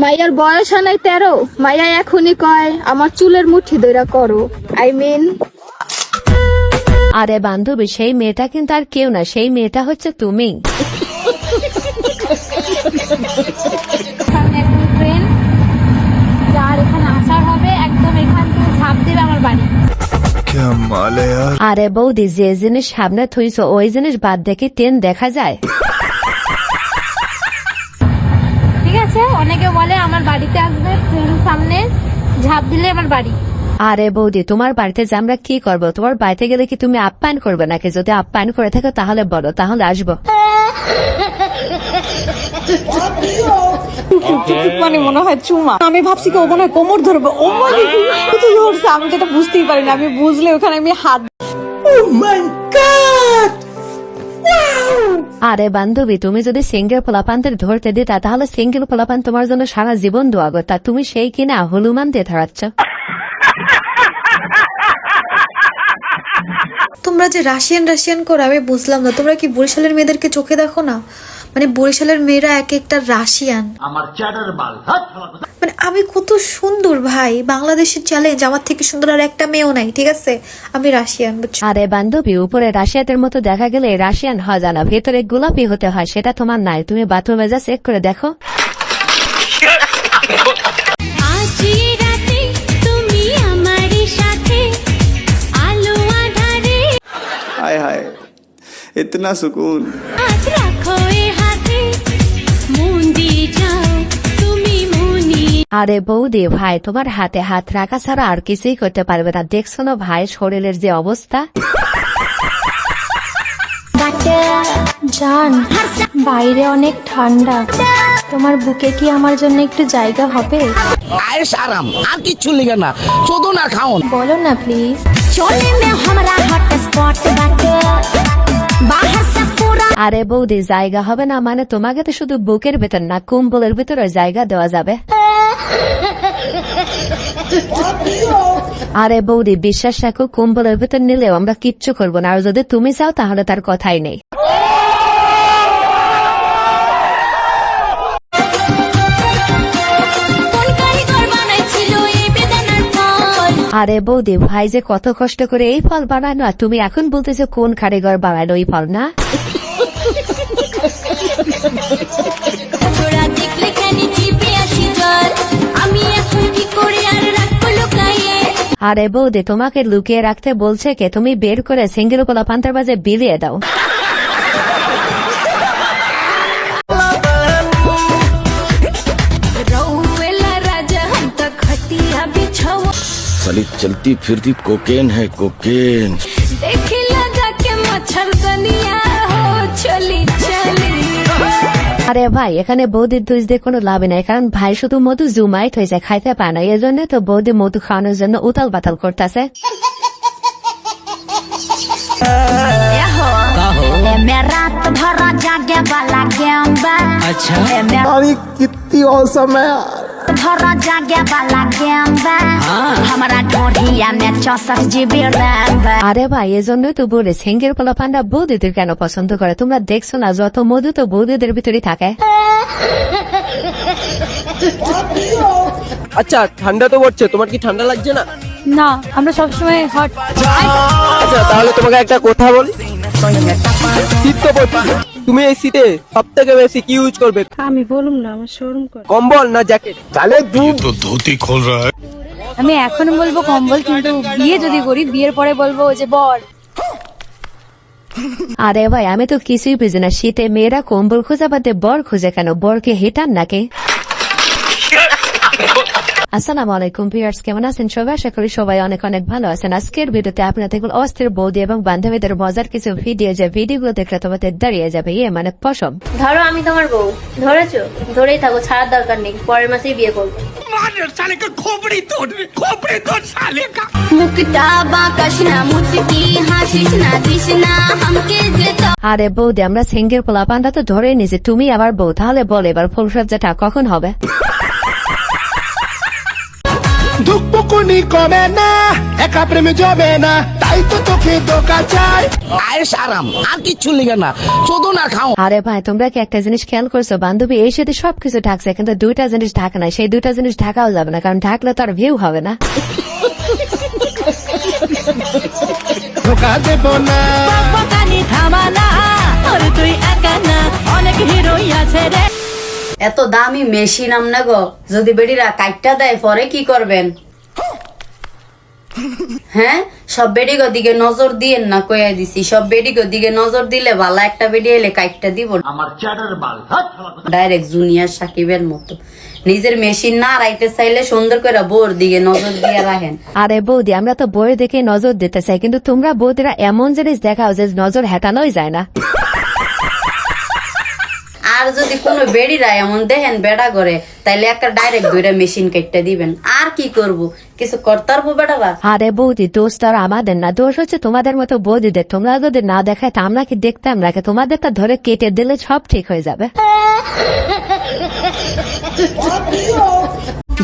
মাইয়ার বয়স নাই 13, মাইয়া এখনই কয় আমার চুলের মুঠি ধইরা করো। আরে বান্ধবী, সেই মেয়েটা কিন্তু আর কেউ না, সেই মেয়েটা হচ্ছে তুমি। ট্রেন যার এখানে আসার হবে, একদম এখান থেকে ঝাঁপ দেবে আমার বাড়ি। আরে বৌদি, যে জিনিস সামনে থইছো ওই জিনিস বাদ দেখে ট্রেন দেখা যায়। ঠিক আছে, অনেকে বলে আমার বাড়িতে আসবে, ট্রেন সামনে ঝাঁপ দিলে আমার বাড়ি। আরে বৌদি, তোমার বাড়িতে যে আমরা কি করবো? তোমার বাড়িতে গেলে কি তুমি আপ্যায়ন করবে নাকি? যদি আপ্যায়ন করে থাকো তাহলে বলো, তাহলে আসবো। মানে মনে হয় চুমা। আমি ভাবছি কি ও মনে হয় কোমর ধরবে, ও মানে ধরছে, আমি যেটা বুঝতেই পারি না। আমি বুঝলে ওখানে আমি হাত। আরে বান্ধবী, তুমি যদি সিঙ্গেল পোলাপানদের ধরতে দিতা তাহলে সিঙ্গেল পোলাপান তোমার জন্য সারা জীবন দোয়া করতা। তুমি সেই কিনা হনুমান দিয়ে ধরাচ্ছ। তোমরা যে রাশিয়ান করো আমি বুঝলাম না। তোমরা কি বরিশালের মেয়েদেরকে চোখে দেখো না? মানে বরিশালের মেয়েরা এক একটা রাশিয়ান। মানে আমি কত সুন্দর ভাই, বাংলাদেশের চ্যালেঞ্জ, আমার থেকে সুন্দর আর একটা মেয়েও নাই। ঠিক আছে, আমি রাশিয়ান, বুঝছো? আরে বান্ধবী, উপরে রাশিয়াদের মতো দেখা গেলে রাশিয়ান হয় জানা, ভেতরে গোলাপি হতে হয়, সেটা তোমার নাই। তুমি বাথরুমে যা চেক করে দেখো। हाय हाय इतना सुकून। আরে বৌদি ভাই, তোমার হাতে হাত রাখা ছাড়া আর কিছুই করতে পারবে না। দেখছো না ভাই শরীরের যে অবস্থা। জান, বাইরে অনেক ঠান্ডা, তোমার বুকে কি আমার জন্য একটু জায়গা হবে? আয়েশ আরাম আর কিচ্ছু লিগে না, চোদন আর খাওন। বলো না প্লিজ। আরে বৌদি, জায়গা হবে না মানে তোমাকে তো শুধু বুকের ভেতর না, কম্বলের ভেতরে জায়গা দেওয়া যাবে। আরে বৌদি, বিশ্বাস রাখো, কম্বলের ভেতর নিলেও আমরা কিচ্ছু করবো না। আর যদি তুমি চাও তাহলে তার কথাই নেই। আরে বৌদি ভাই যে কত কষ্ট করে এই ফল বানানো, আর তুমি এখন বলতেছো কোন কারিগর বানানো এই ফল না? আরে বৌদি, তোমাকে লুকিয়ে রাখতে বলছে কে? তুমি বের করে সিঙ্গেল কোলা পান্তার বাজে বিলিয়ে দাও। साली चलती फिरती कोकेन है कोकेन। আরে ভাই, এখানে বৌদির দোষ দিয়ে কোনো লাভ নাই, কারণ ভাই শুধু মধু জুমাইট হয়েছে, খাইতে পায় না। এই জন্য তো বৌদি মধু খাওয়ানোর জন্য উতাল বাতাল করতেছে। कितनी औसम है আরে ভাই, এই জন্যই তো বলে সিঙ্গেল পোলাপানরা বৌদিদের কেন পছন্দ করে। তোমরা দেখছো না যত মধু তো বৌদিদের ভিতরে থাকে। আচ্ছা, ঠান্ডা তো পড়ছে, তোমার কি ঠান্ডা লাগছে না? না, আমরা সবসময় হট। আচ্ছা, তাহলে তোমাকে একটা কথা বলি। শীত তো পড়ছে, তুমি এই শীতে সব থেকে বেশি কি ইউজ করবে? আমি বলুম না, আমার শোরুম করে। কম্বল না জ্যাকেট? আমি এখনো বলবো কম্বল, কিন্তু বিয়ে যদি করি, বিয়ের পরে বলবো যে বর। আরে ভাই, আমি তো কিছুই বুঝি না, শীতে মেয়েরা কম্বল খোঁজা বাদে বর খুঁজে কেন? বরকে হিটান নাকি? আসসালামু আলাইকুম ভিউয়ার্স, কেমন আছেন সবাই? আশা করি সবাই অনেক অনেক ভালো আছেন। আজকের ভিডিওতে আপনারা দেখবেন অস্থির বৌদি এবং বান্ধবীদের মজার কিছু ভিডিও, যে ভিডিওগুলো দেখলে তোমাদের দাঁড়িয়ে যাবে মানে পশম। ধরো আমি তোমার বউ, ধরেছো? ধরেই থাকো, ছাড়ার দরকার নেই, পরের মাসেই বিয়ে করবো। আরে বৌদি, আমরা সিঙ্গেল পোলাপানটা তো ধরে নিয়েছি, তুমি আবার বউ, তাহলে বল এবার ফুলসজ্জাটা কখন হবে? ধুকপুকুনি কমে না, একা প্রেমে জমে না। তাই তো তোকে ধোকা চাই। আয়েস আরাম আর কিচ্ছু লিগে না, চোদন আর খাও। আরে ভাই তোমরা কি একটা জিনিস খেয়াল করছো, বান্ধবী এই সাথে সবকিছু ঢাকছে কিন্তু দুইটা জিনিস ঢাকা নাই, সেই দুইটা জিনিস ঢাকাও যাবে না, কারণ ঢাকলে তো আর ভিউ হবে না। ধোকা দেব না। এত দামি মেশিন আমনা গো, যদি বেডিরা কাইটটা দেয় পরে কি করবেন? হ্যাঁ, সব বেডিগো দিকে নজর দিয়েন না, কইয়া দিছি। সব বেডিগো দিকে নজর দিলে ভালো একটা বেডি এলে কাইটটা দিব ডাইরেক্ট জুনিয়র সাকিবের মতো। নিজের মেশিন না রাইতে চাইলে সুন্দর করে বোর দিকে নজর দিয়ে রাখেন। আরে বৌদি আমরা তো বইয়ের দেখে নজর দিতে চাই, কিন্তু তোমরা বৌদিরা এমন জিনিস দেখাও যে নজর হেটানোই যায় না। আর যদি কোনো বেডিরা এমন দেখেন বেড়া করে, তাইলে একটা ডাইরেক্ট দুইটা মেশিন কেটে দিবেন। আর কি করব, কিছু করতে পারবো বেটারা? আরে বৌদি দোষ তো আর আমাদের না, দোষ হচ্ছে তোমাদের মতো বৌদিদের। তোমরা যদি না দেখায় তা আমরা কি দেখতাম রাখে? তোমাদেরটা ধরে কেটে দিলে সব ঠিক হয়ে যাবে।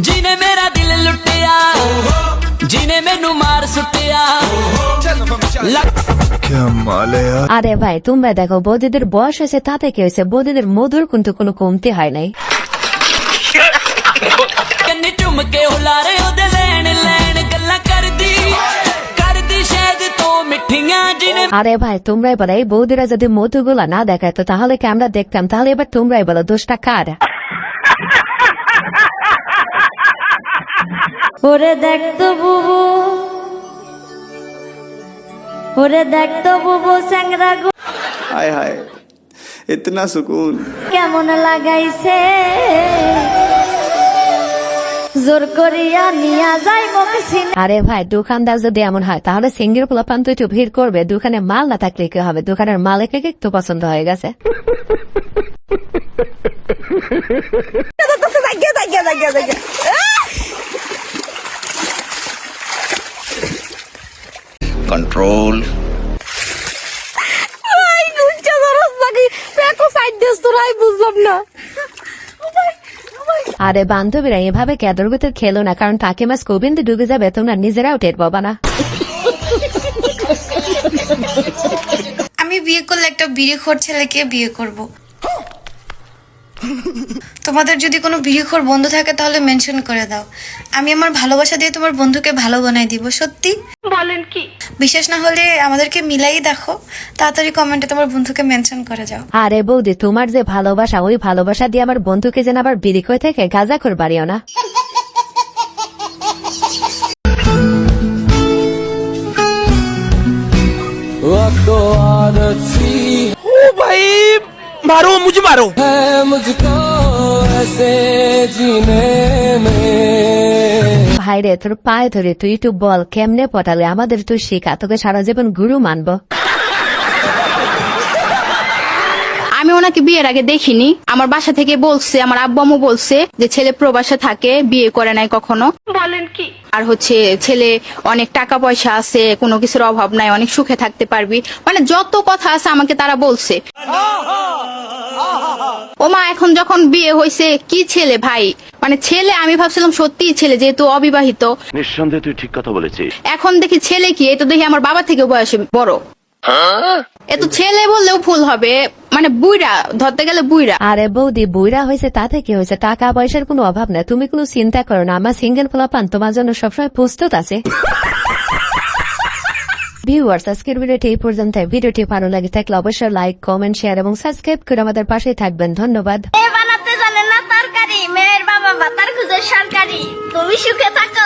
जिने मेरा दिल लुटिया, जिने मैनू मार सुटिया। আরে ভাই তোমরা দেখো বৌদিদের বয়স হয়েছে তাতে কি হয়েছে, বৌদিদের মধুর কিন্তু কোনো কমতি হয় নাই। कन्नी चुम के हुलारे ओदे लैन लैन गल्ला कर दी शायद तो मिठियां जिने। আরে ভাই তোমরাই বলো এই বৌদিরা যদি মধুগুলা না দেখায় তো তাহলে কি আমরা দেখতাম? তাহলে এবার তোমরাই বলো দোষটা কার? ওরে দেখতো বুবু, ওরে দেখতো বুবু স্যাংরা গো हाय हाय इतना सुकून। কেমন লাগাইছে, জোর করিয়া নিয়া যাই মুখ সিনে। আরে ভাই দোকানদার যদি এমন হয় তাহলে সিঙ্গেল পোলাপান তো একটু ভিড় করবে, দোকানে মাল না থাকলে কি হবে? দোকানের মালিককে একটু পছন্দ হয়ে গেছে। কন্ট্রোল। বুঝলাম না। আরে বান্ধবীরা এভাবে কেদর ভিতর খেলো না, কারণ তাকে মাছ গোবিন্দ ডুবে যাবে, তোমরা নিজেরাও টের পাবা না। আমি বিয়ে করলে একটা বিড়িখোর ছেলেকে বিয়ে করব। তোমাদের যদি কোনো বিড়িখোর বন্ধু থাকে তাহলে মেনশন করে দাও, আমি আমার ভালোবাসা দিয়ে তোমার বন্ধুকে ভালো বানাই দিব। সত্যি বলেন কি? বিশ্বাস না হলে আমাদেরকে মিলাই দেখো, তাড়াতাড়ি কমেন্টে তোমার বন্ধুকে মেনশন করে যাও। আরে বৌদি তোমার যে ভালোবাসা, ওই ভালোবাসা দিয়ে আমার বন্ধুকে যেন আবার বিরিকই থেকে গাঁজা করে বাড়িও না। ओ भाई मारो मुझे, मारो मुझको ऐसे जीने में। ভাই রে তোর পায়ে ধরে তুই একটু বল কেমনে পটালে আমাদের, তুই শেখা, তোকে সারা জীবন গুরু মানবো। আমি ওনাকে বিয়ের আগে দেখিনি, আমার বাসা থেকে বলছে, আমার আব্বু আম্মু বলছে যে ছেলে প্রবাসে থাকে, বিয়ে করে নাই কখনো। বলেন কি? আর হচ্ছে ছেলে অনেক টাকা পয়সা আছে, কোনো কিছুর অভাব নাই, অনেক সুখে থাকতে পারবি, মানে যত কথা আছে আমাকে তারা বলছে। ও মা, এখন যখন বিয়ে হয়েছে কি ছেলে ভাই, মানে ছেলে আমি ভাবছিলাম সত্যি ছেলে, যেহেতু অবিবাহিত। নিঃসন্দেহে তুই ঠিক কথা বলেছিস। এখন দেখি ছেলে কি, এই তো দেখি আমার বাবা থেকে বয়সে বড়। এ তো ছেলে বললেও ভুল হবে, মানে বুইরা ধরতে গেলে বুইরা। আরে বৌদি বুইরা হয়েছে তাতে কি হয়েছে, টাকা পয়সার কোনো অভাব নেই, তুমি কোনো চিন্তা করো না, আমার সিঙ্গেল পোলাপান তোমার জন্য সবসময় প্রস্তুত আছে। ভিউয়ার্স আজকের ভিডিওটি এই পর্যন্ত। ভিডিওটি ভালো লাগে থাকলে অবশ্যই লাইক, কমেন্ট, শেয়ার এবং সাবস্ক্রাইব করে আমাদের পাশে থাকবেন। ধন্যবাদ। বানাতে জানে না তরকারি, মেয়ের বাবা ভাতার খুঁজে সরকারি। তুমি সুখে থাকো,